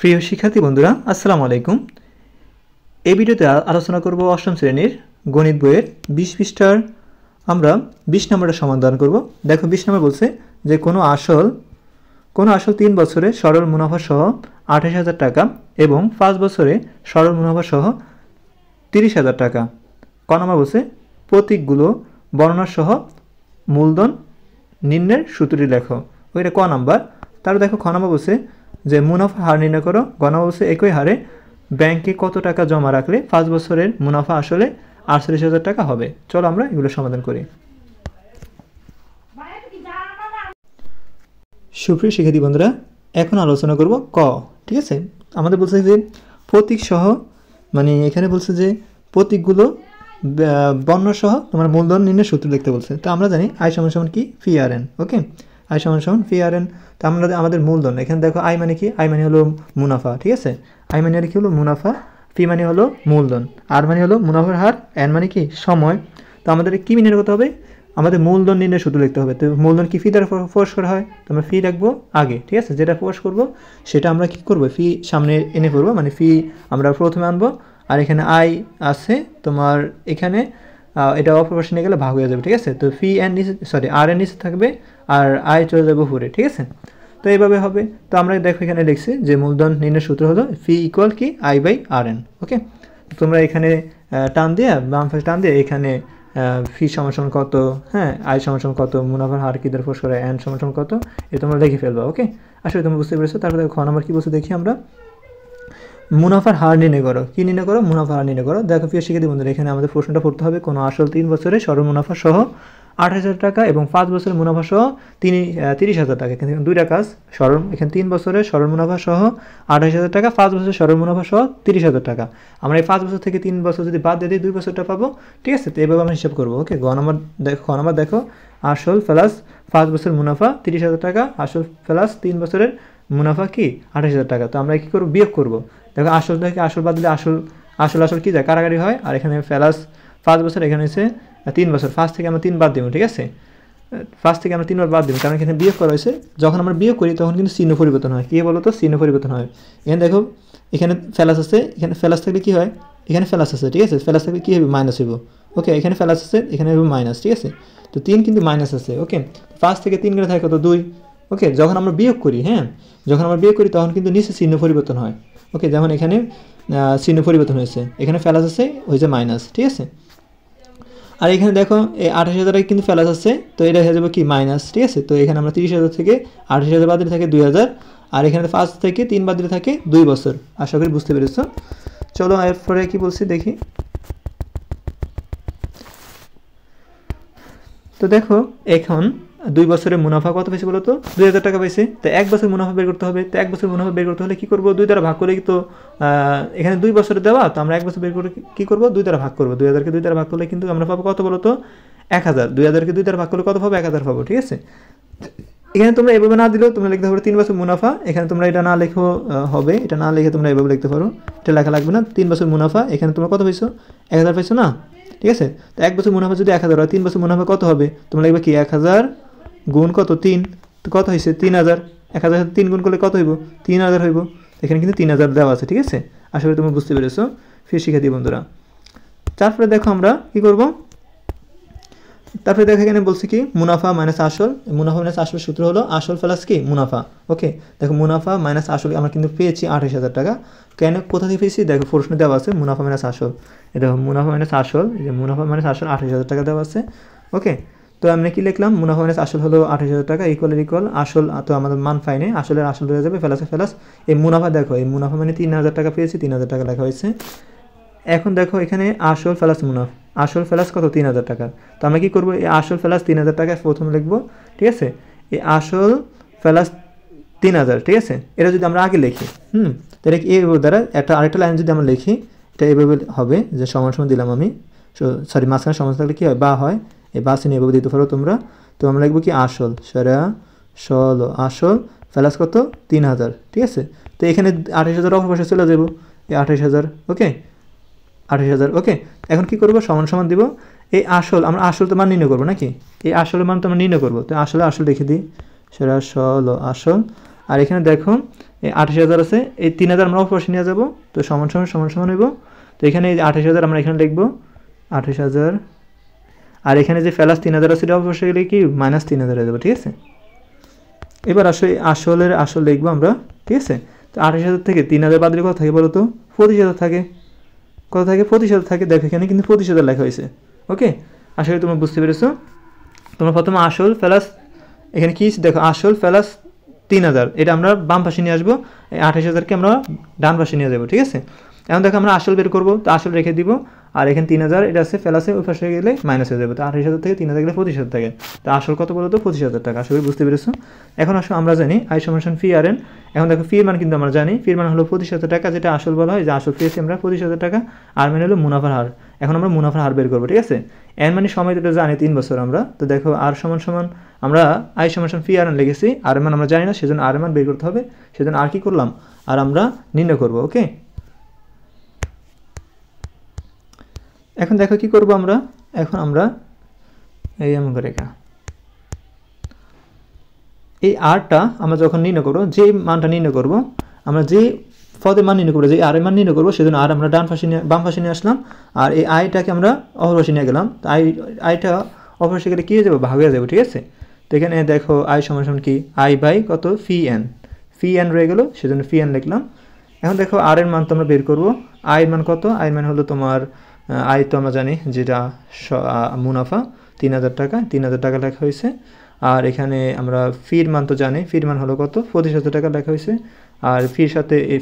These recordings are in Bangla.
প্রিয় শিক্ষার্থী বন্ধুরা আসসালামু আলাইকুম। এই ভিডিওতে আলোচনা করব অষ্টম শ্রেণীর গণিত বইয়ের 20 পৃষ্ঠার আমরা 20 নম্বরের সমাধান করব। দেখো 20 নম্বর বলছে যে কোনো আসল 3 বছরে সরল মুনাফা সহ 28,000 টাকা এবং 5 বছরে সরল মুনাফা সহ 30,000 টাকা। ক নম্বর বলছে প্রতীকগুলো বর্ণনা সহ মূলধন নির্ণয়ের সূত্রটি লেখো। ওইটা ক নাম্বার। তারপর দেখো খ নম্বর বলছে যে মুনাফা হার নির্ণয় করো। গ নম্বর বলছে একই হারে ব্যাংকে কত টাকা জমা রাখলে 5 বছরের মুনাফা আসলে 48,000 টাকা হবে। চলো আমরা এগুলো সমাধান করি। সুপ্রিয় শিক্ষার্থী বন্ধুরা, এখন আলোচনা করব ক। ঠিক আছে, আমাদের বলছে যে প্রতীক সহ, মানে এখানে বলছে যে প্রতীকগুলো বর্ণ সহ তোমার মূলধন নির্ণয়ের সূত্র লিখতে বলছে। তো আমরা জানি আই সমান সমান কি ফি আর এন। ওকে, আই সমান সমান ফি আর এন। তো আমরা আমাদের মূলধন এখানে দেখো আই মানে কি, আই মানে হলো মুনাফা। ঠিক আছে, আই মানে কি হলো মুনাফা, ফি মানে হলো মূলধন, আর মানে হলো মুনাফার হার, এন মানে কি সময়। তো আমাদের কি নির্ণয় করতে হবে, আমাদের মূলধন নির্ণয় সূত্র লিখতে হবে। তো মূলধন কি ফি দ্বারা প্রকাশ করা হয়, তো আমরা ফি রাখবো আগে। ঠিক আছে, যেটা প্রকাশ করবো সেটা আমরা কি করবো, ফি সামনে এনে পড়বো, মানে ফি আমরা প্রথমে আনবো। আর এখানে আই আছে তোমার, এখানে এটা অপ্রকাশ নিয়ে গেলে ভাগ হয়ে যাবে। ঠিক আছে, তো ফি এন নিচে, সরি আর এর নিচে থাকবে আর আই চলে যাবে উপরে। ঠিক আছে, তো এইভাবে হবে। তো আমরা দেখো এখানে লিখছি যে মূলধন নির্ণয় সূত্র হলো ফি ইকুয়াল কি আই বাই আর এন। ওকে, তোমরা এখানে টান দিয়ে বাম পাশে টান দিয়ে এখানে ফি সমান সমান কত, হ্যাঁ আই সমান সমান কত, মুনাফার হার কি দ্বারা প্রকাশ করে, এন সমান সমান কত, এ তোমরা লিখে ফেলবা। ওকে, আসলে তোমরা বুঝতে পেরেছো। তারপরে খ নাম্বার কি বলছে দেখি আমরা, মুনাফার হার নির্ণয় করো। কি নির্ণয় করো, মুনাফার হার নির্ণয় করো। দেখো প্রিয় শিক্ষার্থী বন্ধুরা, এখানে আমাদের প্রশ্নটা পড়তে হবে কোনো আসল 3 বছরে সরল মুনাফা সহ 28,000 টাকা এবং 5 বছরের মুনাফা সহ 30,000 টাকা। এখানে দুইটা কাজ, সরল এখানে 3 বছরের সরল মুনাফা সহ 28,000 টাকা, 5 বছরের সরল মুনাফা সহ 30,000 টাকা। আমরা এই 5 বছর থেকে 3 বছর যদি বাদ দিয়ে দিই 2 বছরটা পাবো। ঠিক আছে, তো এইভাবে আমরা হিসাব করবো। ওকে, গ নাম্বার দেখো আসল প্লাস 5 বছরের মুনাফা 30,000 টাকা, আসল প্লাস 3 বছরের মুনাফা কি 28,000 টাকা। তো আমরা কি করবো, বিয়োগ করবো। দেখো আসল থেকে আসল বাদ দিলে আসল কি যায়, কারাগারি হয়। আর এখানে প্লাস 5 বছর, এখানে হচ্ছে 3 বছর। 5 থেকে আমরা 3 বাদ দিব। ঠিক আছে, 5 থেকে আমরা 3 বার বাদ দিব, কারণ এখানে বিয়োগ করা হয়েছে। যখন আমরা বিয়োগ করি তখন কিন্তু চিহ্ন পরিবর্তন হয়। কি বলো তো, চিহ্ন পরিবর্তন হয়। এখানে দেখো এখানে ফেলাস আছে, এখানে ফেলাস থাকলে কি হয়, এখানে ফেলাস আছে। ঠিক আছে, ফেলাস থাকলে কী হবে, মাইনাস হইব। ওকে, এখানে ফেলাস আছে, এখানে হবে মাইনাস। ঠিক আছে, তো 3 কিন্তু মাইনাস আছে। ওকে, 5 থেকে 3 গেলে থাকে কত, 2। ওকে, যখন আমরা বিয়োগ করি, হ্যাঁ যখন আমরা বিয়োগ করি তখন কিন্তু নিচে চিহ্ন পরিবর্তন হয়। ওকে, যেমন এখানে চিহ্ন পরিবর্তন হয়েছে, এখানে ফেলাস আছে, হয়েছে মাইনাস। ঠিক আছে, আর এখানে দেখো এই 28,000 কিন্তু ফেলাস আছে, তো এটা হয়ে যাবে কি মাইনাস। ঠিক আছে, তো এখানে আমরা 30,000 থেকে 28,000 বাদ দিলে থাকে 2,000, আর এখানে 5 থেকে 3 বাদ দিলে থাকে 2 বছর। আশা করি বুঝতে পেরেছো। চলো এরপরে কি বলছি দেখি। তো দেখো এখন 2 বছরের মুনাফা কত পেয়েছে বলো তো, 2,000 টাকা পেয়েছে। তো 1 বছর মুনাফা বের করতে হবে। তো 1 বছর মুনাফা বের করতে হলে কি করবো, 2 দ্বারা ভাগ করে। তো এখানে 2 বছরে দেওয়া, তো আমরা 1 বছর বের করে কি করবো, 2 দ্বারা ভাগ করবো। 2,000কে 2 দ্বারা ভাগ করলে কিন্তু আমরা পাবো কত বলো তো, 1,000। 2,000কে 2 দ্বারা ভাগ করলে কত পাবো, 1,000 পাবো। ঠিক আছে, এখানে তোমরা এভাবে না দিলেও তোমরা লিখতে পারো 3 বছর মুনাফা। এখানে তোমরা এটা না লেখো হবে, এটা না লিখে তোমরা এভাবে লিখতে পারো, এটা লেখা লাগবে না। 3 বছর মুনাফা, এখানে তোমরা কত পাইছো, 1,000 পাইছো না। ঠিক আছে, তো 1 বছর মুনাফা যদি 1,000 হয়, 3 বছর মুনাফা কত হবে, তোমরা লিখবে কি 1,000 গুণ কত 3, তো কত হয়েছে 3,000। 1,000 3 গুণ করলে কত হইব, 3,000 হইব। এখানে কিন্তু 3,000 দেওয়া আছে। ঠিক আছে, আশা করি তোমরা বুঝতে পেরেছো ফির শিক্ষার্থী বন্ধুরা। তারপরে দেখো আমরা কি করব, তারপরে দেখো এখানে বলছি কি মুনাফা মাইনাস আসল। মুনাফা মাইনাস আসল সূত্র হলো আসল প্লাস কি মুনাফা। ওকে, দেখো মুনাফা মাইনাস আসল আমরা কিন্তু পেয়েছি 28,000 টাকা। কেন, কোথা থেকে পেয়েছি, দেখো প্রশ্ন দেওয়া আছে মুনাফা মাইনাস আসল। এটা মুনাফা মাইনাস আসল, এই যে মুনাফা মাইনাস আসল 28,000 টাকা দেওয়া আছে। ওকে, তো আমরা কি লিখলাম, মুনাফা মাইনাস আসল হলো 28,000 টাকা ইকুয়াল আসল। তো আমাদের মান ফাইনে আসলের আসল হয়ে যাবে, ফেলাসে ফেলাস। এই মুনাফা দেখো, এই মুনাফা মানে 3,000 টাকা পেয়েছি, 3,000 টাকা লেখা হয়েছে। এখন দেখো এখানে আসল প্লাস মুনাফা, আসল প্লাস কত 3,000 টাকা। তো আমরা কি করবো, এই আসল প্লাস 3,000 টাকা প্রথমে লিখবো। ঠিক আছে, এই আসল প্লাস 3,000। ঠিক আছে, এটা যদি আমরা আগে লিখি, তাহলে এইভাবে দ্বারা আরেকটা লাইন যদি আমরা লিখি, এটা এইভাবে হবে যে সমান সমান দিলাম আমি, সরি মাঝখানে সমান থাকলে কি হয়, বা হয়, এই বা চিহ্ন এভাবে দিতে পারো তোমরা। তো আমরা লিখবো কি আসল আসল প্লাস কত 3,000। ঠিক আছে, তো এখানে 28,000 অপর পাশে চলে যাবো, এই 28,000। ওকে, 28,000। ওকে, এখন কি করবো, সমান সমান দিব। এই আসল, আমরা আসল তো মান নির্ণয় করবো নাকি, এই আসলের মান তো আমরা নির্ণয় করবো। তো আসল লিখে দিই, আসল। আর এখানে দেখো এই 28,000 আছে, এই 3,000 আমরা অপর পাশে নিয়ে যাব, তো সমান সমান সমান সমান হইব। তো এখানে এই যে 28,000 আমরা এখানে লিখব 28,000, আর এখানে যে প্লাস 3,000 আছে এটা অপর পাশে গেলে কি মাইনাস 3,000 হয়ে যাবে, ঠিক আছে। এবার আসলের আসল লিখবো আমরা, ঠিক আছে। তো 28,000 থেকে 3,000 বাদ দিলে কত থাকে বলো তো? 25,000 থাকে। কত থাকে? 25,000 থাকে। দেখো এখানে কিন্তু 25,000 লেখা হয়েছে, ওকে। আশা করি তোমরা বুঝতে পেরেছো। তোমরা প্রথমে আসল প্লাস এখানে কি দেখো, আসল প্লাস 3,000 এটা আমরা বাম পাশে নিয়ে আসবো, এই 28,000কে আমরা ডান পাশে নিয়ে যাবো, ঠিক আছে। এখন দেখো আমরা আসল বের করবো, তো আসল রেখে দিব, আর এখানে 3,000 এটা আছে প্লাসে, ওই পাশে গেলে মাইনাস হয়ে যাবে। তো 28,000 থেকে 3,000 গেলে 25,000 থাকে। তো আসল কত বলো তো? 25,000 টাকা। আসলে বুঝতে পেরেছো। এখন আসলে আমরা জানি আই সমান ফি আর এন। এখন দেখো ফির মান কিন্তু আমরা জানি, ফির মান হলো 25,000 টাকা, যেটা আসল বলা হয়, যে আসল পেয়েছি আমরা 25,000 টাকা, আর মানে হলো মুনাফার হার। এখন আমরা মুনাফার হার বের করবো, ঠিক আছে। এন মানে সময় যেটা জানি 3 বছর আমরা। তো দেখো আর সমান আমরা আই সমান ফি আর এন লিখেছি, আর মান আমরা জানি না, সেজন্য আর মান বের করতে হবে। সেজন্য আর কি করলাম, আর আমরা নির্ণয় করবো, ওকে। এখন দেখো কি করব আমরা, এখন আমরা এই এমন করে রেখা, এই আরটা আমরা যখন নির্ণয় করবো, যে মানটা নির্ণয় করব, আমরা যে পদের মান নির্ণয় করবো, যে আর এর মান নির্ণয় করবো, সেজন্য আর আমরা ডান পাশে নিয়ে বাম পাশে নিয়ে আসলাম, আর এই আইটাকে আমরা অপর পাশে নিয়ে গেলাম। তো আইটা অপর পাশে গেলে কী হয়ে যাবে? ভাগ হয়ে যাবে, ঠিক আছে। তো এখানে দেখো আই সমান কি, আই বাই কত? ফি এন রয়ে গেলো, সেজন্য ফি এন লিখলাম। এখন দেখো আর এর মান তো আমরা বের করবো। আয়ের মান কত? আয়ের মান হলো তোমার আয় তো আমরা জানি যেটা মুনাফা 3,000 টাকা, 3,000 টাকা লেখা হয়েছে। আর এখানে আমরা ফির মান তো জানি, ফির মান হলো কত? 25,000 টাকা লেখা হয়েছে। আর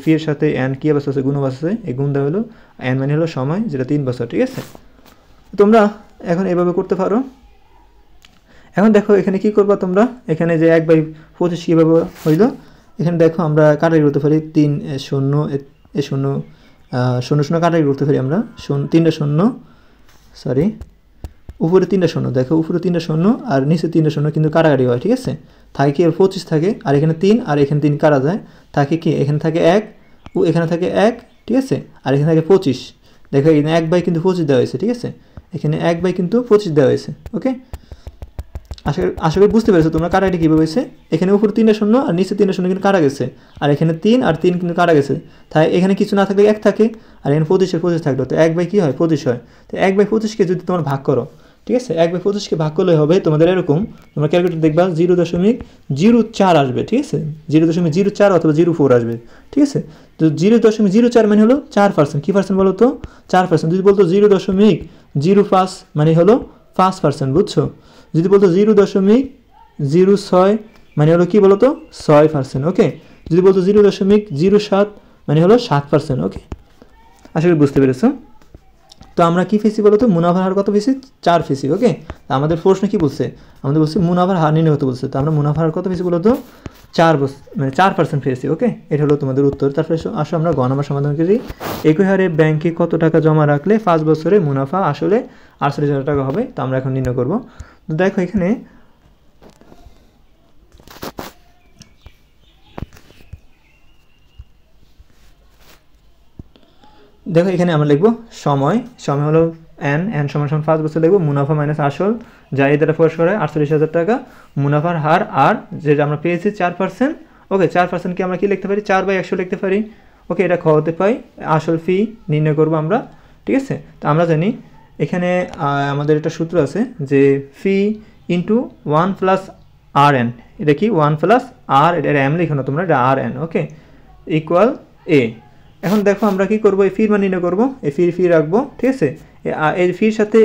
ফির সাথে এন কী অবস্থা আছে? গুণ অবস্থা আছে, এই গুণ দেওয়া হলো। এন মানে হলো সময়, যেটা 3 বছর, ঠিক আছে। তোমরা এখন এভাবে করতে পারো। এখন দেখো এখানে কি করবা তোমরা, এখানে যে 1/25 কীভাবে হইল, এখানে দেখো আমরা কাটারি করতে পারি, 3 0 0 0 কাটারি করতে পারি আমরা, 3টা 0, সরি উপরে 3টা 0, দেখো উপরে 3টা 0 আর নিচে 3টা 0 কিন্তু কাটাকাটি হয়, ঠিক আছে। থাকে কি 25 থাকে, আর এখানে 3 আর এখানে 3 কাটা যায়, থাকে কি এখানে থাকে 1 ও এখানে থাকে 1, ঠিক আছে। আর এখানে থাকে 25, দেখো এখানে 1/25 দেওয়া হয়েছে, ঠিক আছে। এখানে 1/25 দেওয়া হয়েছে, ওকে। আশা করি বুঝতে পেরেছো তোমরা কাটাকাটি কীভাবে হয়েছে। এখানে উপর 3টা 0 আর নিচে 3টা 0 কিন্তু কাটা গেছে, আর এখানে 3 আর 3 কিন্তু কাটা গেছে, তাই এখানে কিছু না থাকলে 1 থাকে, আর এখানে 25 থাকলো, তো 1/কি হয়? 25 হয়। তো 1/25কে যদি তোমার ভাগ করো, ঠিক আছে, 1/25কে ভাগ করলে হবে তোমাদের এরকম, তোমরা ক্যালকুলেটর দেখবা 0.04 আসবে, ঠিক আছে। 0.04 অথবা 0.4 আসবে, ঠিক আছে। তো 0.04 মানে হলো 4%। কী পার্সেন্ট বলো তো? 4%। যদি বলতো 0.05 মানে হলো 5%, বুঝছো। যদি বলতো 0.06 মানে হলো কি বলতো? 6%, ওকে। যদি বলতো 0.07 মানে হলো 7%, ওকে। আশা করি বুঝতে পেরেছো। তো আমরা কি পেয়েছি বলতো? মুনাফার হার কত পেয়েছি? 4 পেয়েছি, ওকে। আমাদের প্রশ্ন কি বলছে? আমাদের বলছে মুনাফার হার নির্ণয় করতে বলছে। তো আমরা মুনাফার হার কত পেয়েছি বলতো? 4% পেয়েছি, ওকে। এটা হলো তোমাদের উত্তর। তারপরে আসো আমরা গ নাম্বার সমাধান করি। একই হারে ব্যাংকে কত টাকা জমা রাখলে 5 বছরে মুনাফা আসলে 48,000 টাকা হবে? তো আমরা এখন নির্ণয় করব। তো দেখো এখানে আমরা লিখবো সময় হলো এন সমান 5 বছর লিখবো, মুনাফা মাইনাস আসল, যা এই দ্বারা প্রকাশ করে 48,000 টাকা। মুনাফার হার আর যেটা আমরা পেয়েছি 4%, ওকে। 4%কে আমরা কি লিখতে পারি? 4/100 লিখতে পারি, ওকে। এটা হতে পাই আসল ফি নির্ণয় করবো আমরা, ঠিক আছে। তো আমরা জানি এখানে আমাদের একটা সূত্র আছে যে ফি ইন্টু 1 প্লাস আর এন, এটা কি 1 প্লাস আর, এটা এম লিখো না তোমরা, এটা আর এন, ওকে, ইকুয়াল এ। এখন দেখো আমরা কি করবো, এই ফির মান নির্ণয় করবো, এই ফি রাখবো, ঠিক আছে। এই ফির সাথে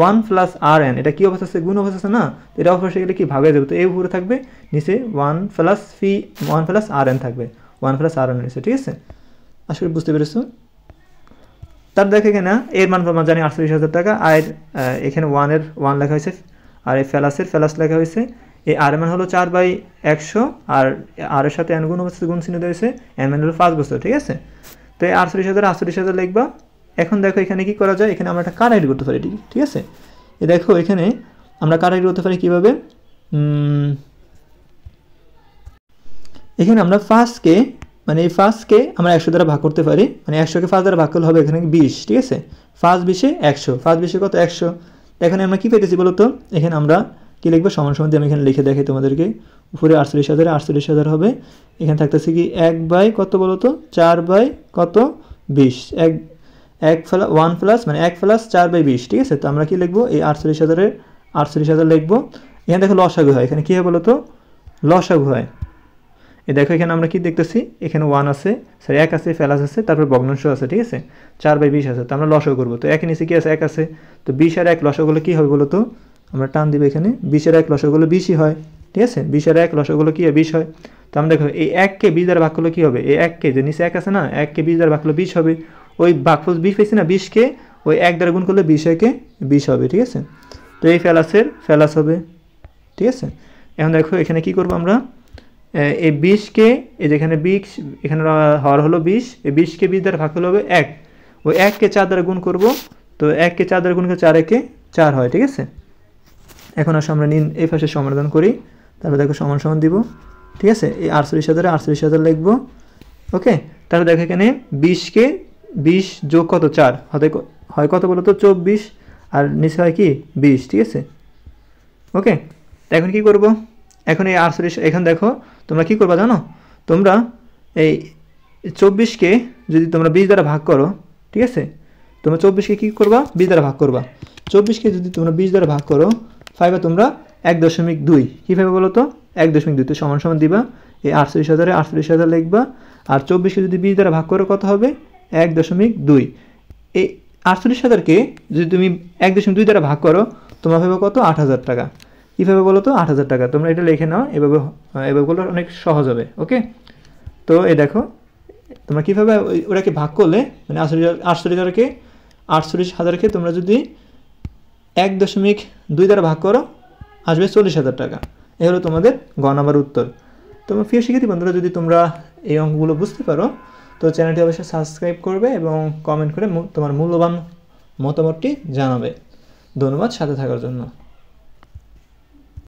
1 প্লাস আর এন, এটা কি অবস্থা আছে? গুণ অবস্থা আছে না, এটা অবশ্যই গেলে কি ভাগ হয়ে যাবে। তো এই উপরে থাকবে, নিচে 1 প্লাস আর এন থাকবে, 1 প্লাস আর এন নিচে, ঠিক আছে। আসলে বুঝতে পেরেছো। তার দেখে কিনা এর মান আমরা জানি 48,000 টাকা, আর এখানে 1 লেখা হয়েছে, আর এই ফেলাস লেখা হয়েছে। এই আর মান হলো 4/100, আর আর এর সাথে এন গুণ অবস্থা গুণ চিহ্ন দিয়েছে, এন মান হলো 5 বছর, ঠিক আছে। তো এই 48,000 লিখবা। এখন দেখো এখানে কি করা যায়, এখানে আমরা একটা কাটাকাটি করতে পারি, ঠিক আছে। এই দেখো এখানে আমরা কাটাকাটি করতে পারি কীভাবে, এখানে আমরা এই ফার্স্টকে আমরা 100 দ্বারা ভাগ করতে পারি, মানে 100কে 5 দ্বারা ভাগ করলে হবে এখানে 20, ঠিক আছে। 5 20 100, 5 20 কত? 100। এখানে আমরা কি পেতেছি বলতো? এখানে আমরা কী লিখবো সমান সমান দিয়ে আমি এখানে লিখে দেখাই তোমাদেরকে। উপরে 48,000 48,000 হবে, এখানে থাকতেছে কি 1 বাই কত বলো তো 4 বাই কত 20, 1 প্লাস মানে 1 প্লাস 4 বাই 20, ঠিক আছে। তো আমরা কি লিখবো এই 48,000-এর 48,000 লিখবো। এখানে দেখো লসাগু হয়, এখানে কী হয় বলো তো লসাগু হয়। এই দেখো এখানে আমরা কি দেখতেছি, এখানে 1 আছে, সরি 1 আছে, প্লাস আছে, তারপর ভগ্নাংশ আছে, ঠিক আছে, 4 বাই 20 আছে। তো আমরা লসাগু করবো, তো 1 নিচে কি আছে 1 আছে, তো 20 আর 1 লসাগুলো কী হবে বলো তো, আমরা টান দিব এখানে, 20 আর 1 লসাগুলো 20ই হয়, ঠিক আছে, 20 আর 1 লসাগুলো কী হয় 20 হয়। তো আমরা দেখো এই 1কে 20 দ্বারা ভাগ করলে কী হবে, এই 1কে যে নিচে 1 আছে না, 1কে 20 দ্বারা ভাগ করলে 20 হবে, ওই ভাগফল 20 পেয়েছি না, 20কে ওই 1 দ্বারা গুণ করলে 20 20 হবে, ঠিক আছে। তো এই ফেলাস হবে, ঠিক আছে। এখন দেখো এখানে কি করবো আমরা, এই 20কে এই যেখানে 20 এখানে হর হলো 20, এই 20কে 20 দ্বারা ভাগ করলে হবে 1, ওই 1কে 4 দ্বারা গুণ করব, তো 1কে 4 দ্বারা গুণ করে 4 একে 4 হয়, ঠিক আছে। এখন আসলে আমরা এই পাশে সমাধান করি, তারপর দেখো সমান সমান দিব, ঠিক আছে। এই 48,000 লিখবো, ওকে। তারপর দেখো এখানে 20কে 20 যোগ কত 4 হয় কত বলো তো 24, আর নিচে হয় কি 20, ঠিক আছে, ওকে। এখন কি করব, এখন এই 48, এখন দেখো তোমরা কি করবা জানো, তোমরা এই 24কে যদি তোমরা 20 দ্বারা ভাগ করো, ঠিক আছে, তোমরা 24কে কী করবা 20 দ্বারা ভাগ করবা, 24কে যদি তোমরা 20 দ্বারা ভাগ করো পাইবা তোমরা 1.2, কীভাবে বলো তো 1.2, তো সমান সমান দিবা এই 48,000 লিখবা, আর 24কে যদি 20 দ্বারা ভাগ করো কত হবে 1.2, এই 48,000কে যদি তুমি 1.2 দ্বারা ভাগ করো তোমরা ভাবে কত 8,000 টাকা, কীভাবে বলো তো 8,000 টাকা। তোমরা এটা লিখে নাও, এভাবে বলো অনেক সহজ হবে, ওকে। তো এই দেখো তোমরা কীভাবে ওটাকে ভাগ করলে মানে 48,000কে তোমরা যদি 1.2 দ্বারা ভাগ করো আসবে 40,000 টাকা। এই হলো তোমাদের গ নাম্বার উত্তর। তোমরা প্রিয় শিক্ষার্থী বন্ধুরা, যদি তোমরা এই অঙ্কগুলো বুঝতে পারো তো চ্যানেলটি অবশ্যই সাবস্ক্রাইব করবে এবং কমেন্ট করে তোমার মূল্যবান মতামতটি জানাবে। ধন্যবাদ সাথে থাকার জন্য।